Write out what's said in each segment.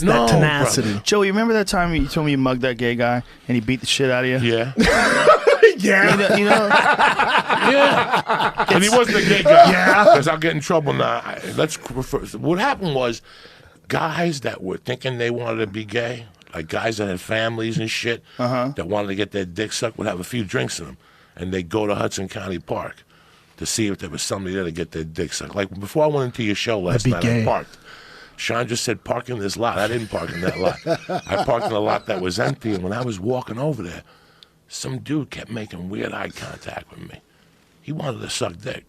That tenacity. Brother. Joey, you remember that time you told me you mugged that gay guy and he beat the shit out of you? Yeah. Yeah. You know? Yeah. And he wasn't a gay guy. Yeah. Because I'll get in trouble now. What happened was guys that were thinking they wanted to be gay, like guys that had families and shit, that wanted to get their dick sucked, would have a few drinks in them. And they'd go to Hudson County Park to see if there was somebody there to get their dick sucked. Like before I went into your show last night, I parked. Sean just said, park in this lot. I didn't park in that lot. I parked in a lot that was empty, and when I was walking over there, some dude kept making weird eye contact with me. He wanted to suck dick.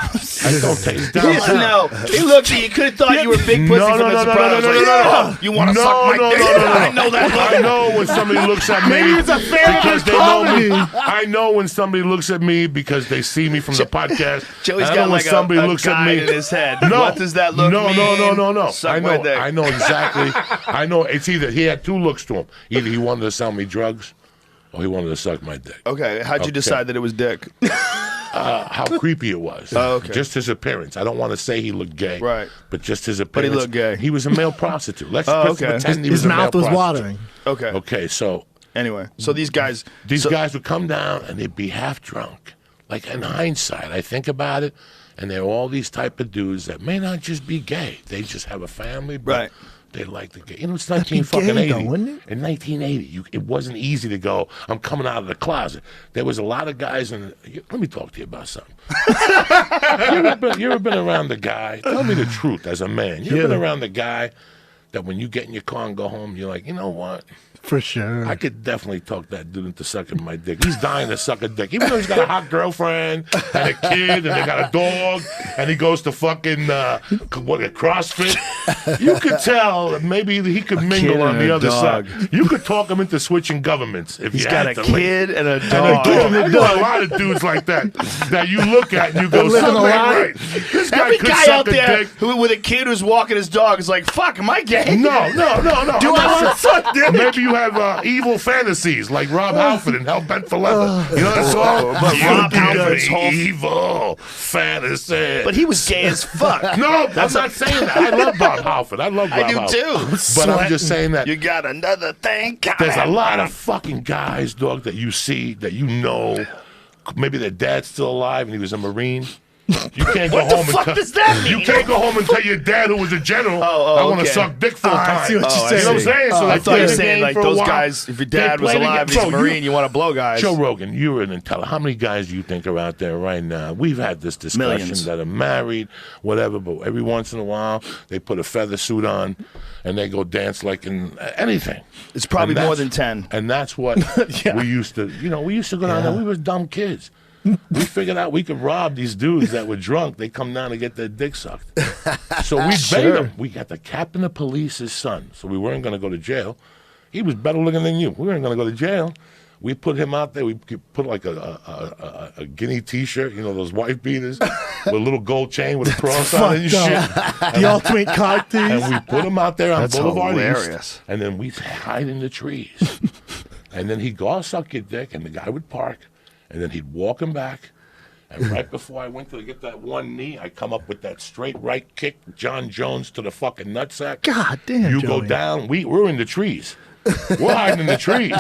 I don't taste down. No, he looked at you. Could have thought you were big pussy from the surprise. No. You want to suck my dick? I know that look. I know when somebody looks at me. Maybe it's a fan because of they know comedy. me. I know when somebody looks at me because they see me from the podcast. Joey's I got know like when somebody a looks guide at me. in his head. No. What does that look mean? No. Suck my dick. I know exactly. I know it's either he had two looks to him. Either he wanted to sell me drugs, or he wanted to suck my dick. Okay, how'd you decide that it was dick? How creepy it was. Oh, okay. Just his appearance. I don't want to say he looked gay. Right. But just his appearance. But he looked gay. He was a male prostitute. Let's okay. pretend he His was a male mouth was prostitute. watering. Okay. Okay, so Anyway, so these guys... these guys would come down and they'd be half drunk. Like in hindsight, I think about it, and they're all these type of dudes that may not just be gay. They just have a family, but Right. they like the gay. You know, it's That'd be 1980. gay, though, wouldn't it? In 1980, it wasn't easy to go, I'm coming out of the closet. There was a lot of guys in let me talk to you about something. you ever been around the guy? Tell me the truth as a man. You ever been around the guy that when you get in your car and go home, you're like, you know what? For sure. I could definitely talk that dude into sucking my dick. He's dying to suck a dick. Even though he's got a hot girlfriend and a kid and they got a dog and he goes to fucking CrossFit. You could tell that maybe he could mingle on the other side. You could talk him into switching governments if He's you got had a to. kid and a dog. I know a lot of dudes like that you look at and you go, Living a something ain't lie. right. This guy Every could guy suck out a there dick. who, with a kid who's walking his dog is like, fuck, am I gay? No. Do I want to suck dick? Maybe you have evil fantasies like Rob Halford in Hell Bent for Leather. You know that song? But You Rob got Halford's an whole... evil fantasy. But he was gay as fuck. No, I'm not saying that. I love Rob Halford. I love Rob I do Halford. too. But I'm just saying that You got another thing coming. there's a lot of fucking guys, dog, that you see, that you know. Maybe their dad's still alive and he was a Marine. You can't go What the home fuck and does that mean? You can't go home and tell your dad who was a general, Oh, I want to okay. suck dick full time. I see what you're I saying. You know what I'm saying? So I they thought you play were the saying game like for a those while. guys, if your They dad was play the alive and game. he's a Bro, Marine, you want to blow guys. Joe Rogan, you're an intelligent. How many guys do you think are out there right now? We've had this discussion Millions. that are married, whatever, but every once in a while they put a feather suit on and they go dance like in anything. It's probably And more that's- than 10. And that's what we used to, we used to go down there. We were dumb kids. We figured out we could rob these dudes that were drunk. They come down to get their dick sucked. So we bait them. We got the captain of police's son, so we weren't going to go to jail. He was better looking than you. We weren't going to go to jail. We put him out there. We put like a guinea T-shirt, those wife beaters with a little gold chain with a cross on it and shit. The ultimate cocktease. And we put him out there on That's Boulevard hilarious. East, and then we hide in the trees. And then he'd go, I'll suck your dick, and the guy would park, and then he'd walk him back. And right before I went to get that one knee, I come up with that straight right kick, John Jones to the fucking nutsack. God damn, You go Joey. down. We're in the trees. We're hiding in the trees.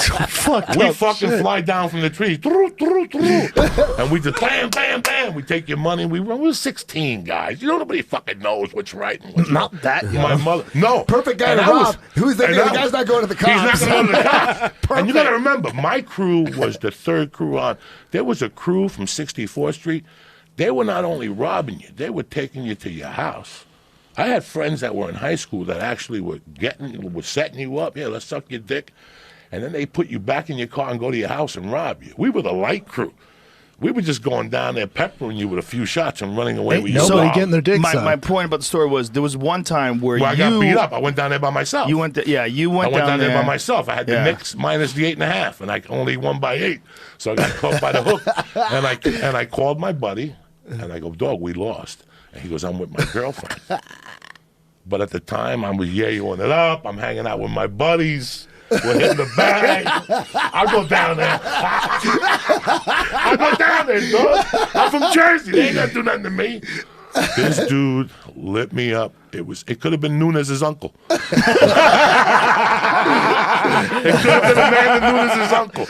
We fucking fly down from the trees. And we just bam, bam, bam. We take your money and we run. We're 16 guys. Nobody fucking knows what's right and what's wrong. Not that My mother. No. Perfect guy And to I was- rob. Who's the and guy? I The guy's was- not going to the cops. He's not going to the cops. And you got to remember, my crew was the third crew on. There was a crew from 64th Street. They were not only robbing you, they were taking you to your house. I had friends that were in high school that actually were setting you up. Yeah, let's suck your dick. And then they put you back in your car and go to your house and rob you. We were the light crew. We were just going down there peppering you with a few shots and running away with you. Nobody So, getting their dick sucked. My point about the story was there was one time where I got beat up. I went down there by myself. You went, you went I went down there there by myself. I had the Yeah. Knicks minus the 8.5, and I only won by 8. So I got caught by the hook. And I called my buddy, and I go, dog, we lost. And he goes, I'm with my girlfriend. But at the time, I was yayoing it up. I'm hanging out with my buddies. We're hitting the bag. I go down there. I go down there, dog. I'm from Jersey. They ain't gonna do nothing to me. This dude lit me up. It could have been Nunez's uncle. It could have been Amanda Nunez's uncle.